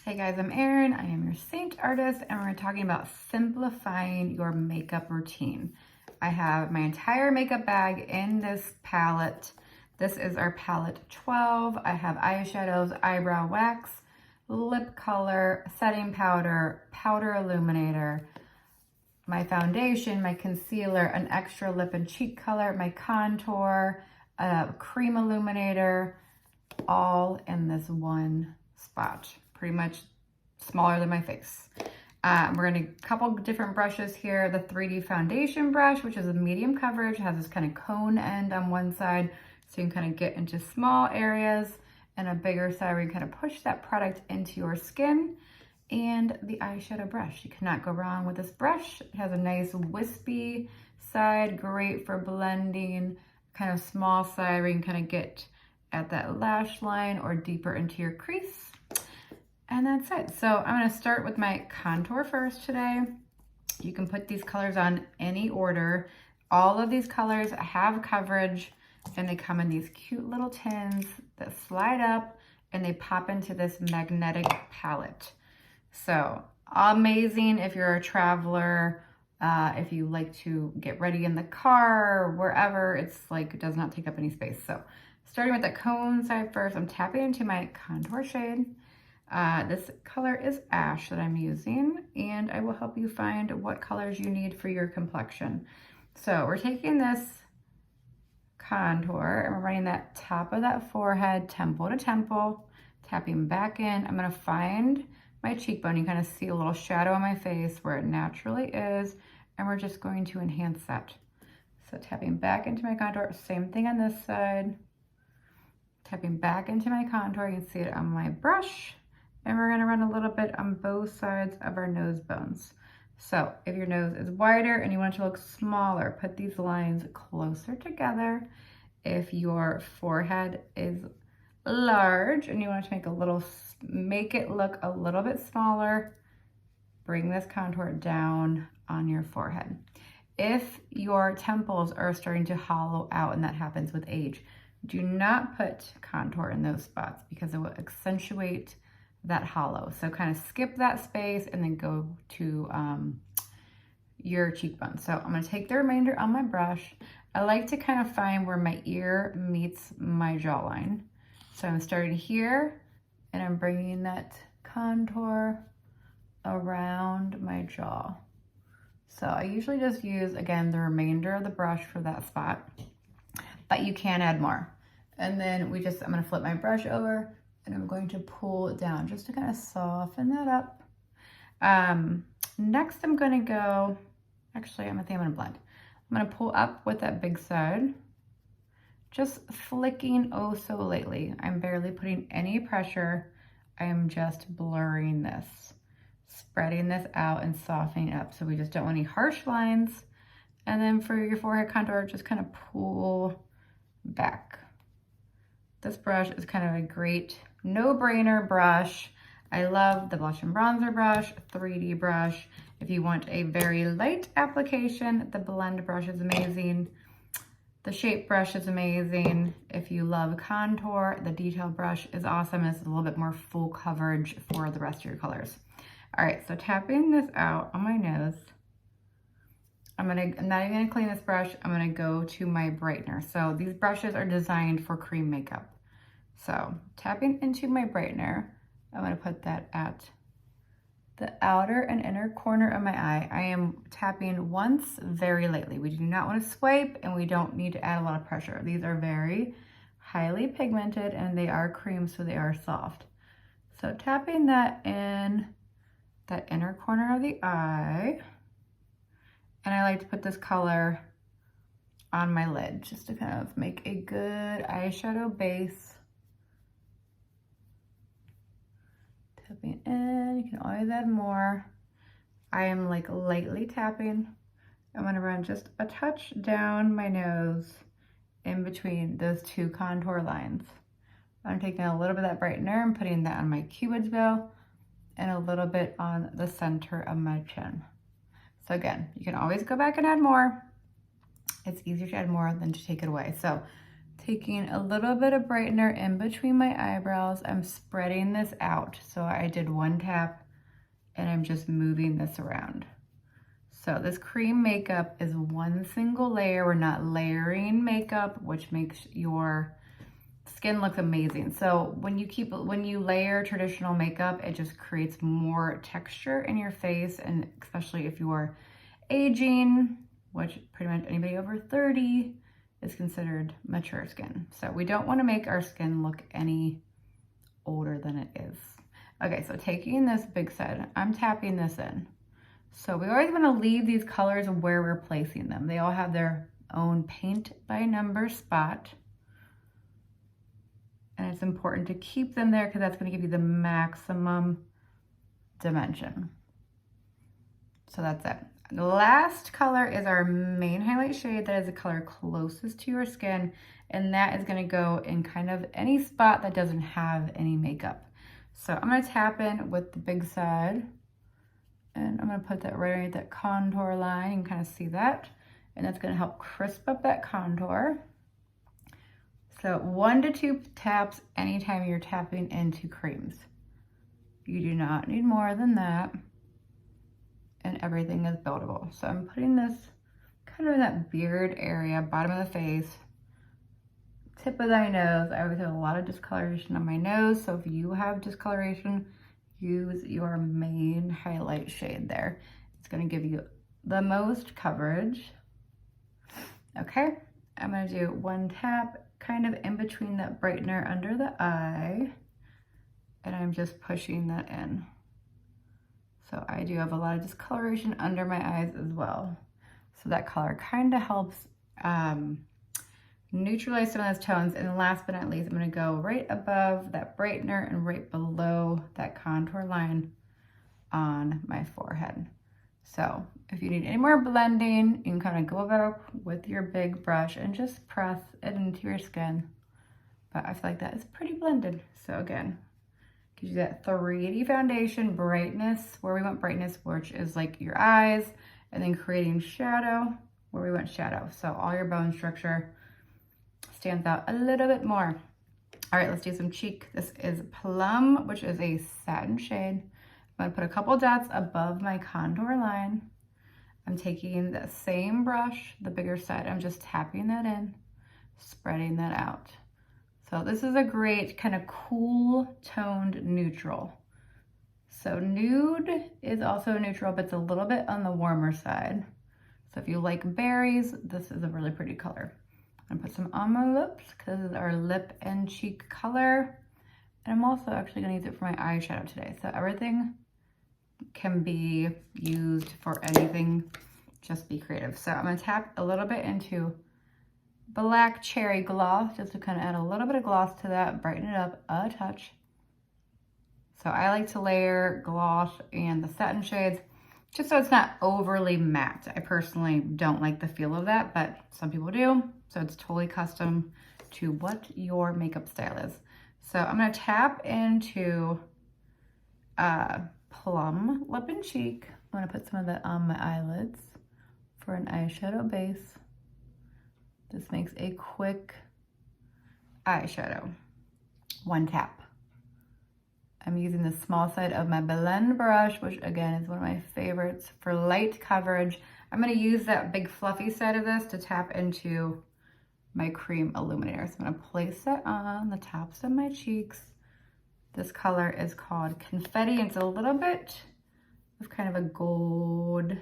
Hey guys, I'm Erin. I am your Seint artist, and we're talking about simplifying your makeup routine. I have my entire makeup bag in this palette. This is our palette 12. I have eyeshadows, eyebrow wax, lip color, setting powder, powder illuminator, my foundation, my concealer, an extra lip and cheek color, my contour, a cream illuminator, all in this one spot. Pretty much smaller than my face. We're gonna a couple different brushes here. The 3D foundation brush, which is a medium coverage, has this kind of cone end on one side, so you can kind of get into small areas, and a bigger side where you kind of push that product into your skin. And the eyeshadow brush. You cannot go wrong with this brush. It has a nice wispy side, great for blending, kind of small side where you can kind of get at that lash line or deeper into your crease. And that's it. So I'm gonna start with my contour first today. You can put these colors on any order. All of these colors have coverage, and they come in these cute little tins that slide up and they pop into this magnetic palette. So amazing if you're a traveler, if you like to get ready in the car or wherever, it's like, it does not take up any space. So starting with the cone side first, I'm tapping into my contour shade. This color is Ash that I'm using, and I will help you find what colors you need for your complexion. So we're taking this contour and we're running that top of that forehead, temple to temple, tapping back in. I'm gonna find my cheekbone. You kind of see a little shadow on my face where it naturally is, and we're just going to enhance that. So tapping back into my contour, same thing on this side. Tapping back into my contour, you can see it on my brush. And we're gonna run a little bit on both sides of our nose bones. So if your nose is wider and you want it to look smaller, put these lines closer together. If your forehead is large and you want to make it look a little bit smaller, bring this contour down on your forehead. If your temples are starting to hollow out, and that happens with age, do not put contour in those spots because it will accentuate that hollow. So kind of skip that space and then go to your cheekbone. So I'm gonna take the remainder on my brush. I like to kind of find where my ear meets my jawline. So I'm starting here and I'm bringing that contour around my jaw. So I usually just use, again, the remainder of the brush for that spot, but you can add more. And then I'm gonna flip my brush over and I'm going to pull it down just to kind of soften that up. Next I'm gonna go, actually I'm gonna blend. I'm gonna pull up with that big side, just flicking oh so lightly. I'm barely putting any pressure. I am just blurring this, spreading this out and softening up. So we just don't want any harsh lines. And then for your forehead contour, just kind of pull back. This brush is kind of a great no-brainer brush. I love the blush and bronzer brush, 3D brush. If you want a very light application, the blend brush is amazing. The shape brush is amazing. If you love contour, the detail brush is awesome. It's a little bit more full coverage for the rest of your colors. All right, so tapping this out on my nose, I'm not even gonna clean this brush. I'm gonna go to my brightener. So these brushes are designed for cream makeup. So tapping into my brightener, I'm gonna put that at the outer and inner corner of my eye. I am tapping once very lightly. We do not want to swipe, and we don't need to add a lot of pressure. These are very highly pigmented and they are cream, so they are soft. So tapping that in that inner corner of the eye. And I like to put this color on my lid just to kind of make a good eyeshadow base. Tapping in, you can always add more. I am like lightly tapping. I'm gonna run just a touch down my nose in between those two contour lines. I'm taking a little bit of that brightener and putting that on my cupid's bow and a little bit on the center of my chin. So again, you can always go back and add more. It's easier to add more than to take it away. So Taking a little bit of brightener in between my eyebrows, I'm spreading this out. So I did one tap and I'm just moving this around. So this cream makeup is one single layer. We're not layering makeup, which makes your skin look amazing. So when you layer traditional makeup, it just creates more texture in your face, and especially if you're aging, which pretty much anybody over 30 is considered mature skin. So we don't want to make our skin look any older than it is. Okay, so taking this big side, I'm tapping this in. So we always want to leave these colors where we're placing them. They all have their own paint by number spot. And it's important to keep them there because that's going to give you the maximum dimension. So that's it. The last color is our main highlight shade. That is the color closest to your skin. And that is going to go in kind of any spot that doesn't have any makeup. So I'm going to tap in with the big side. And I'm going to put that right underneath that contour line. You can kind of see that. And that's going to help crisp up that contour. So 1 to 2 taps anytime you're tapping into creams. You do not need more than that. And everything is buildable. So I'm putting this kind of in that beard area, bottom of the face, tip of thy nose. I always have a lot of discoloration on my nose. So if you have discoloration, use your main highlight shade there. It's going to give you the most coverage. Okay, I'm going to do 1 tap kind of in between that brightener under the eye, and I'm just pushing that in. So I do have a lot of discoloration under my eyes as well. So that color kind of helps neutralize some of those tones. And last but not least, I'm going to go right above that brightener and right below that contour line on my forehead. So if you need any more blending, you can kind of go about with your big brush and just press it into your skin. But I feel like that is pretty blended. So again, gives you that 3D foundation, brightness, where we want brightness, which is like your eyes, and then creating shadow, where we want shadow. So all your bone structure stands out a little bit more. All right, let's do some cheek. This is Plum, which is a satin shade. I'm gonna put a couple dots above my contour line. I'm taking the same brush, the bigger side, I'm just tapping that in, spreading that out. So this is a great kind of cool toned neutral. So nude is also neutral, but it's a little bit on the warmer side. So if you like berries, this is a really pretty color. I'm gonna put some on my lips because this is our lip and cheek color. And I'm also actually gonna use it for my eyeshadow today. So everything can be used for anything, just be creative. So I'm gonna tap a little bit into Black Cherry Gloss just to kind of add a little bit of gloss to that, brighten it up a touch. So I like to layer gloss and the satin shades just so it's not overly matte. I personally don't like the feel of that, but some people do. So it's totally custom to what your makeup style is. So I'm gonna tap into Plum Lip and Cheek. I'm gonna put some of that on my eyelids for an eyeshadow base. This makes a quick eyeshadow. 1 tap. I'm using the small side of my blend brush, which again is one of my favorites for light coverage. I'm gonna use that big fluffy side of this to tap into my cream illuminator. So I'm gonna place that on the tops of my cheeks. This color is called Confetti. It's a little bit of kind of a gold,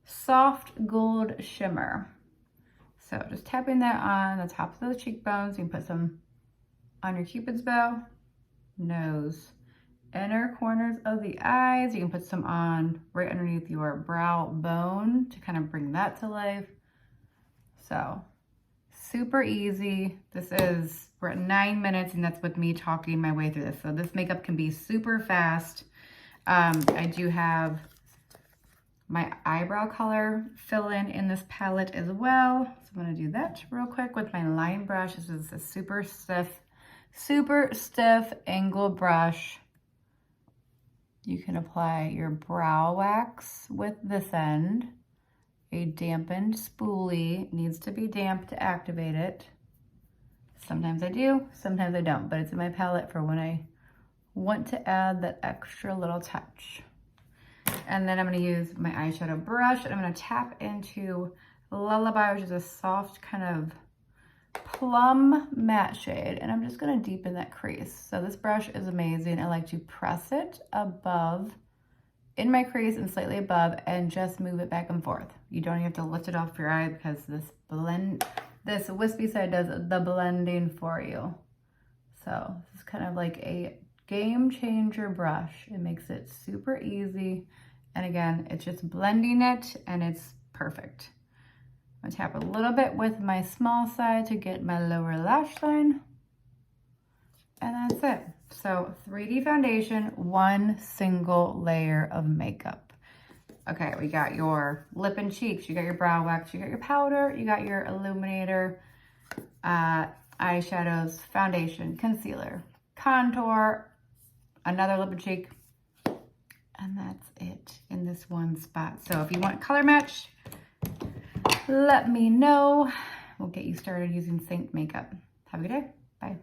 soft gold shimmer. So just tapping that on the tops of the cheekbones. You can put some on your Cupid's bow, nose, inner corners of the eyes. You can put some on right underneath your brow bone to kind of bring that to life. So super easy. We're at 9 minutes and that's with me talking my way through this. So this makeup can be super fast. I do have my eyebrow color fill in this palette as well. So I'm gonna do that real quick with my line brush. This is a super stiff angle brush. You can apply your brow wax with this end. A dampened spoolie needs to be damp to activate it. Sometimes I do, sometimes I don't, but it's in my palette for when I want to add that extra little touch. And then I'm gonna use my eyeshadow brush and I'm gonna tap into Lullaby, which is a soft kind of plum matte shade, and I'm just gonna deepen that crease. So this brush is amazing. I like to press it above, in my crease and slightly above, and just move it back and forth. You don't even have to lift it off your eye because this wispy side does the blending for you. So this is kind of like a game changer brush. It makes it super easy. And again, it's just blending it and it's perfect. I'm gonna tap a little bit with my small side to get my lower lash line. And that's it. So 3D foundation, one single layer of makeup. Okay, we got your lip and cheeks, you got your brow wax, you got your powder, you got your illuminator, eyeshadows, foundation, concealer, contour, another lip and cheek, and that's it in this one spot. So if you want color match, let me know. We'll get you started using Seint makeup. Have a good day. Bye.